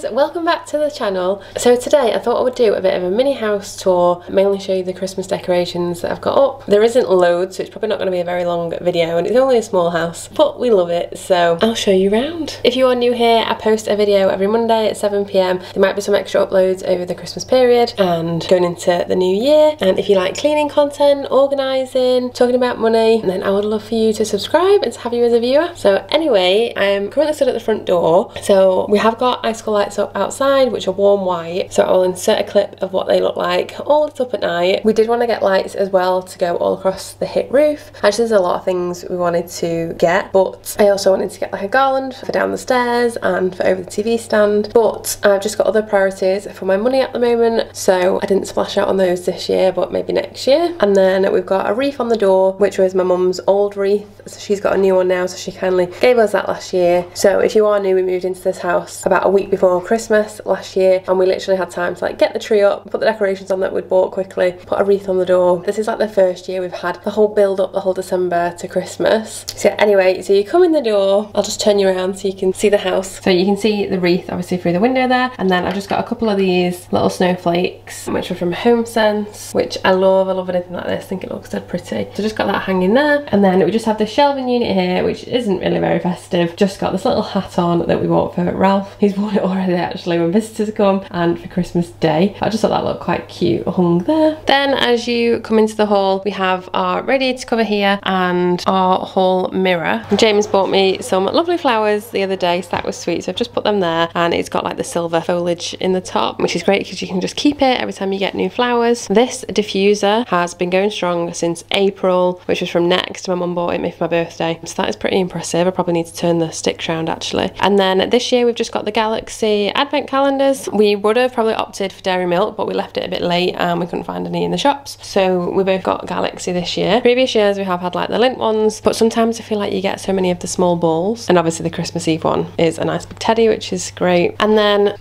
guys, welcome back to the channel. So today I thought I would do a bit of a mini house tour, mainly show you the Christmas decorations that I've got up. There isn't loads, so it's probably not going to be a very long video, and it's only a small house, but we love it, so I'll show you around. If you are new here, I post a video every Monday at 7 PM. There might be some extra uploads over the Christmas period and going into the new year. And if you like cleaning content, organising, talking about money, then I would love for you to subscribe and to have you as a viewer. So anyway, I am currently stood at the front door. So we have got icicle lights up outside, which are warm white. So I'll insert a clip of what they look like all lit up at night. We did want to get lights as well to go all across the hip roof. Actually, there's a lot of things we wanted to get, but I also wanted to get like a garland for down the stairs and for over the TV stand. But I've just got other priorities for my money at the moment, so I didn't splash out on those this year, but maybe next year. And then we've got a wreath on the door, which was my mum's old wreath. So she's got a new one now, so she kindly gave us that last year. So if you are new, we moved into this house about a week before Christmas last year, and we literally had time to like get the tree up, put the decorations on that we'd bought quickly, put a wreath on the door. This is like the first year we've had the whole build up, the whole December to Christmas. So anyway, so you come in the door, I'll just turn you around so you can see the house. So you can see the wreath obviously through the window there, and then I've just got a couple of these little snowflakes, which are from HomeSense, which I love anything like this. I think it looks so pretty. So just got that hanging there, and then we just have this shelving unit here, which isn't really very festive. Just got this little hat on that we bought for Ralph. He's worn it already actually when visitors come, and for Christmas Day. I just thought that looked quite cute hung there. Then as you come into the hall, we have our radiator cover here and our hall mirror. James bought me some lovely flowers the other day, so that was sweet. So I've just put them there, and it's got like the silver foliage in the top, which is great because you can just keep it every time you get new flowers. This diffuser has been going strong since April, which was from Next. My mum bought it me for my birthday, so that is pretty impressive. I probably need to turn the sticks round actually. And then this year we've just got the Galaxy advent calendars. We would have probably opted for dairy milk, but we left it a bit late and we couldn't find any in the shops, so we both got Galaxy this year. Previous years we have had like the Lindt ones, but sometimes I feel like you get so many of the small balls, and obviously the Christmas Eve one is a nice big teddy, which is great. And then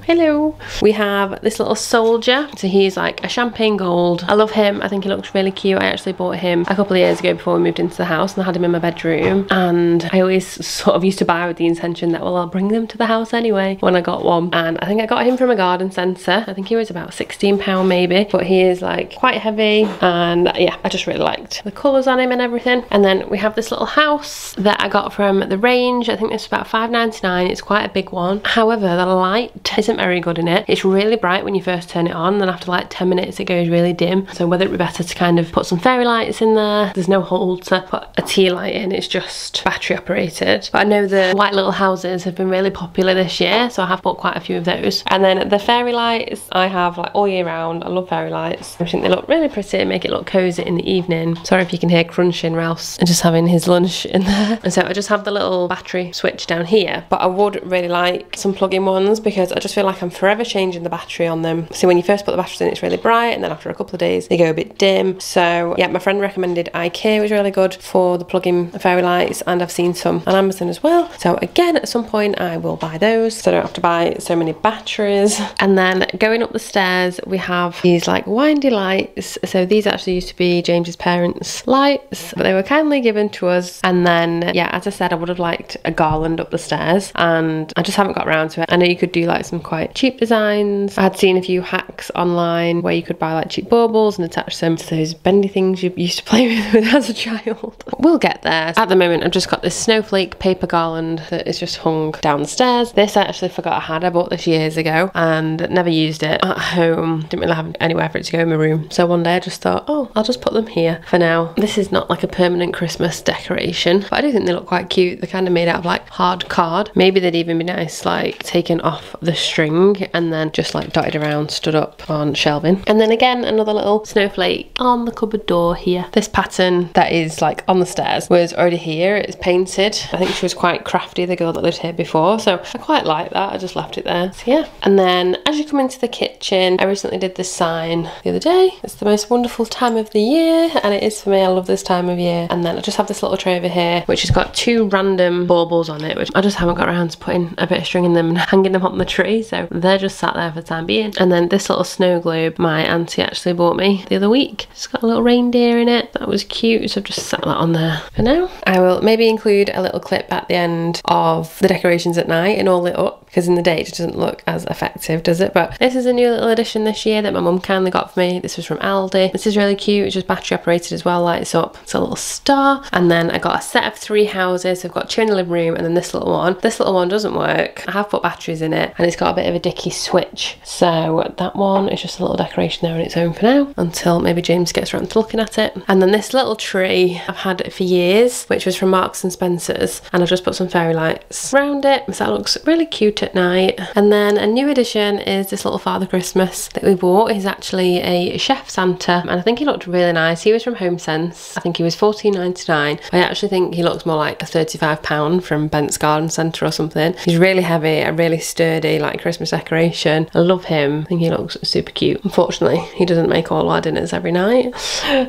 hello, we have this little soldier. So he's like a champagne gold. I love him. I think he looks really cute. I actually bought him a couple of years ago before we moved into the house, and I had him in my bedroom, and I always sort of used to buy with the intention that, well, I'll bring them to the house anyway when I got one. And I think I got him from a garden centre. I think he was about £16 maybe, but he is like quite heavy, and yeah, I just really liked the colours on him and everything. And then we have this little house that I got from the range. I think this is about £5.99. It's quite a big one. However, the light isn't very good in it. It's really bright when you first turn it on, then after like 10 minutes it goes really dim. So whether it be better to kind of put some fairy lights in there. There's no hole to put a tea light in, it's just battery operated. But I know the white little houses have been really popular this year, so I have bought quite a few of those. And then the fairy lights I have like all year round. I love fairy lights. I think they look really pretty and make it look cozy in the evening. Sorry if you can hear crunching, Ralph's just having his lunch in there. And so I just have the little battery switch down here, but I would really like some plug-in ones because I just feel like I'm forever changing the battery on them. So when you first put the batteries in, it's really bright, and then after a couple of days they go a bit dim. So yeah, my friend recommended IKEA was really good for the plug-in fairy lights, and I've seen some on Amazon as well. So again, at some point I will buy those so I don't have to buy so many batteries. And then going up the stairs we have these like windy lights. So these actually used to be James's parents' lights, but they were kindly given to us. And then yeah, as I said, I would have liked a garland up the stairs, and I just haven't got around to it. I know you could do like some quite cheap designs. I had seen a few hacks online where you could buy like cheap baubles and attach them to those bendy things you used to play with as a child. We'll get there. At the moment I've just got this snowflake paper garland that is just hung down the stairs. This I actually forgot I had. I bought this years ago and never used it at home. Didn't really have anywhere for it to go in my room, so one day I just thought, oh, I'll just put them here for now. This is not like a permanent Christmas decoration, but I do think they look quite cute. They're kind of made out of like hard card. Maybe they'd even be nice like taken off the string and then just like dotted around, stood up on shelving. And then again, another little snowflake on the cupboard door here. This pattern that is like on the stairs was already here. It's painted. I think she was quite crafty, the girl that lived here before, so I quite like that. I just left it there. So yeah. And then as you come into the kitchen, I recently did this sign the other day. It's the most wonderful time of the year, and it is for me. I love this time of year. And then I just have this little tray over here which has got two random baubles on it, which I just haven't got around to putting a bit of string in them and hanging them on the tree. So so they're just sat there for the time being. And then this little snow globe my auntie actually bought me the other week. It's got a little reindeer in it. That was cute, so I've just sat that on there for now. I will maybe include a little clip at the end of the decorations at night and all lit up, because in the day it doesn't look as effective, does it? But this is a new little addition this year that my mum kindly got for me. This was from Aldi. This is really cute. It's just battery operated as well, lights up. It's a little star. And then I got a set of 3 houses. I've got 2 in the living room and then this little one. This little one doesn't work. I have put batteries in it and it's got a bit of a dicky switch. So that one is just a little decoration there on its own for now, until maybe James gets around to looking at it. And then this little tree I've had for years, which was from Marks and Spencer's, and I've just put some fairy lights around it, so that looks really cute at night. And then a new addition is this little Father Christmas that we bought. He's actually a chef Santa, and I think he looked really nice. He was from HomeSense. I think he was $14.99. I actually think he looks more like a £35 from Bent's Garden Centre or something. He's really heavy, a really sturdy like Christmas decoration. I love him. I think he looks super cute. Unfortunately, he doesn't make all our dinners every night.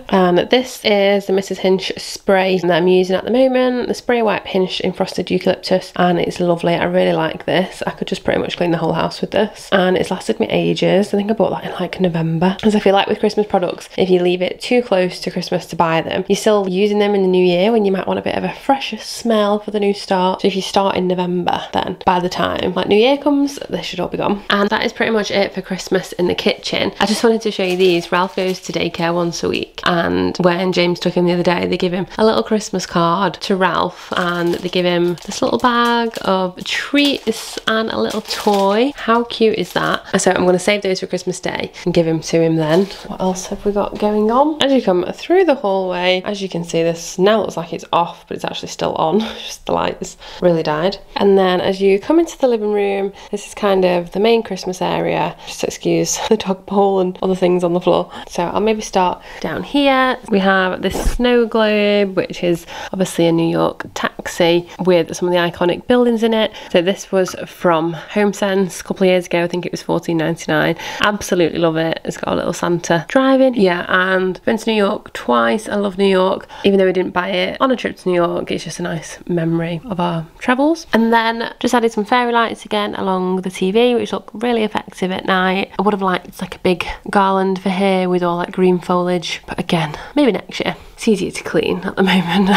And this is the Mrs. Hinch spray that I'm using at the moment. The Spray Wipe Hinch in Frosted Eucalyptus, and it's lovely. I really like this. I could just pretty much clean the whole house with this, and it's lasted me ages. I think I bought that in like November, because I feel like with Christmas products, if you leave it too close to Christmas to buy them, you're still using them in the new year when you might want a bit of a fresher smell for the new start. So if you start in November, then by the time like New Year comes, they should all be gone. And that is pretty much it for Christmas in the kitchen. I just wanted to show you these. Ralph goes to daycare once a week, and when James took him the other day, they give him a little Christmas card to Ralph, and they give him this little bag of treats and a little toy. How cute is that? So I'm going to save those for Christmas Day and give him to him then. What else have we got going on? As you come through the hallway, as you can see, this now looks like it's off, but it's actually still on. Just the lights really died. And then as you come into the living room, this is kind of the main Christmas area. Just excuse the dog bowl and other things on the floor. So I'll maybe start down here. We have this snow globe, which is obviously a New York taxi with some of the iconic buildings in it. So this was from HomeSense a couple of years ago. I think it was $14.99. Absolutely love it. It's got a little Santa driving. Yeah, and been to New York twice. I love New York. Even though we didn't buy it on a trip to New York, it's just a nice memory of our travels. And then just added some fairy lights again along the TV, which look really effective at night. I would have liked like a big garland for here with all like green foliage, but again, maybe next year. It's easier to clean at the moment.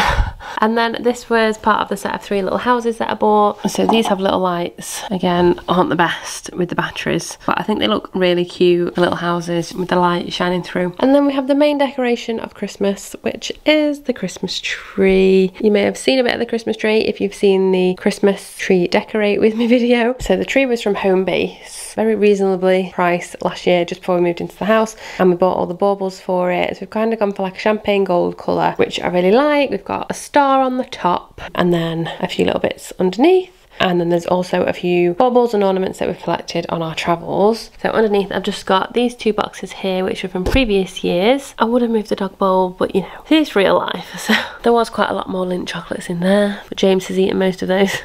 And then this was part of the set of 3 little houses that I bought. So these have little lights. Again, aren't the best with the batteries, but I think they look really cute. The little houses with the light shining through. And then we have the main decoration of Christmas, which is the Christmas tree. You may have seen a bit of the Christmas tree if you've seen the Christmas tree decorate with me video. So the tree was from Home Base. Very reasonably priced last year, just before we moved into the house, and we bought all the baubles for it. So we've kind of gone for like a champagne gold colour, which I really like. We've got a star on the top and then a few little bits underneath. And then there's also a few baubles and ornaments that we've collected on our travels. So underneath I've just got these 2 boxes here, which are from previous years. I would have moved the dog bowl, but you know, it's real life. So there was quite a lot more Lindt chocolates in there, but James has eaten most of those.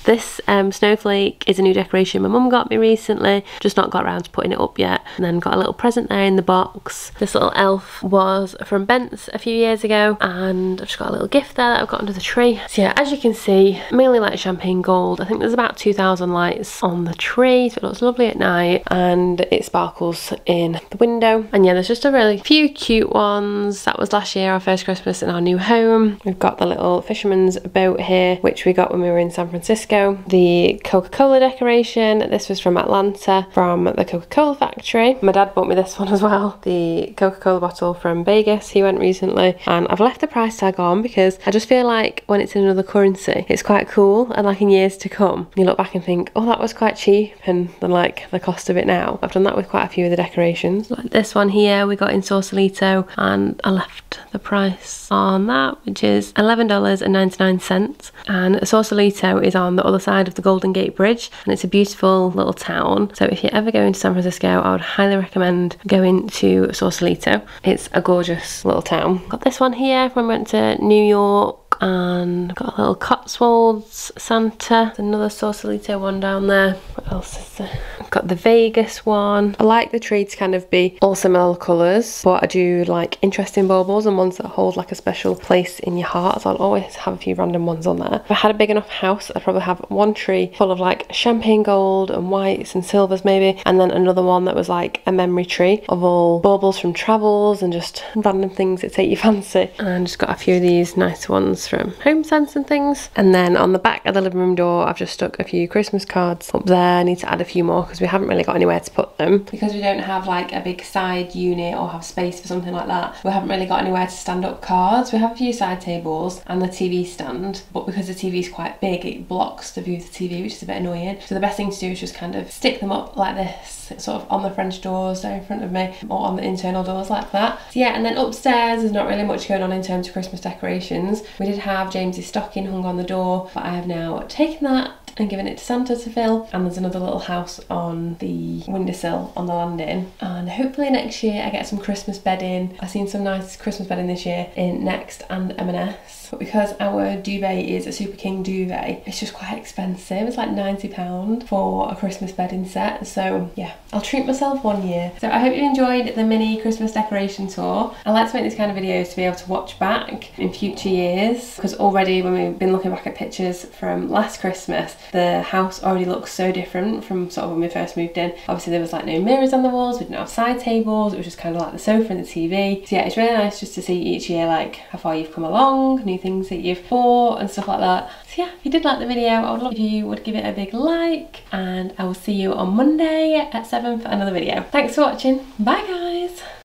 This snowflake is a new decoration my mum got me recently, just not got around to putting it up yet. And then got a little present there in the box. This little elf was from Bent's a few years ago, and I've just got a little gift there that I've got under the tree. So yeah, as you can see, mainly like champagne gold. I think there's about 2,000 lights on the tree, so it looks lovely at night, and it sparkles in the window. And yeah, there's just a really few cute ones. That was last year, our first Christmas in our new home. We've got the little fisherman's boat here, which we got when we were in San Francisco. The Coca-Cola decoration, this was from Atlanta, from the Coca-Cola factory. My dad bought me this one as well, the Coca-Cola bottle from Vegas. He went recently, and I've left the price tag on because I just feel like when it's in another currency, it's quite cool, and like in years to come, you look back and think, oh, that was quite cheap, and then like the cost of it now. I've done that with quite a few of the decorations. Like this one here we got in Sausalito, and I left the price on that, which is $11.99. And Sausalito is on the other side of the Golden Gate Bridge, and it's a beautiful little town. So if you're ever going to San Francisco, I would highly recommend going to Sausalito. It's a gorgeous little town. Got this one here from when we went to New York, and got a little Cotswolds Santa. There's another Sausalito one down there. What else is there? I've got the Vegas one. I like the tree to kind of be all similar colours, but I do like interesting baubles and ones that hold like a special place in your heart, so I'll always have a few random ones on there. If I had a big enough house, I'd probably have one tree full of like champagne gold and whites and silvers maybe, and then another one that was like a memory tree of all baubles from travels and just random things that take your fancy. And just got a few of these nice ones from Home Sense and things. And then on the back of the living room door, I've just stuck a few Christmas cards up there. I need to add a few more because we haven't really got anywhere to put them. Because we don't have like a big side unit or have space for something like that, we haven't really got anywhere to stand up cards. We have a few side tables and the TV stand, but because the TV is quite big, it blocks the view of the TV, which is a bit annoying. So the best thing to do is just kind of stick them up like this, sort of on the French doors there in front of me, or on the internal doors like that. So yeah, and then upstairs there's not really much going on in terms of Christmas decorations. We did have James's stocking hung on the door, but I have now taken that and given it to Santa to fill, and there's another little house on the windowsill on the landing, and hopefully next year I get some Christmas bedding. I've seen some nice Christmas bedding this year in Next and M&S, but because our duvet is a Super King duvet, it's just quite expensive. It's like £90 for a Christmas bedding set, so yeah, I'll treat myself one year. So I hope you enjoyed the mini Christmas decoration tour. I like to make these kind of videos to be able to watch back in future years, because already when we've been looking back at pictures from last Christmas, the house already looks so different from sort of when we first moved in. Obviously there was like no mirrors on the walls, we didn't have side tables, it was just kind of like the sofa and the TV. So yeah, it's really nice just to see each year like how far you've come along, new things that you've bought and stuff like that. So yeah, if you did like the video, I would love if you would give it a big like, and I will see you on Monday at 7 for another video. Thanks for watching, bye guys!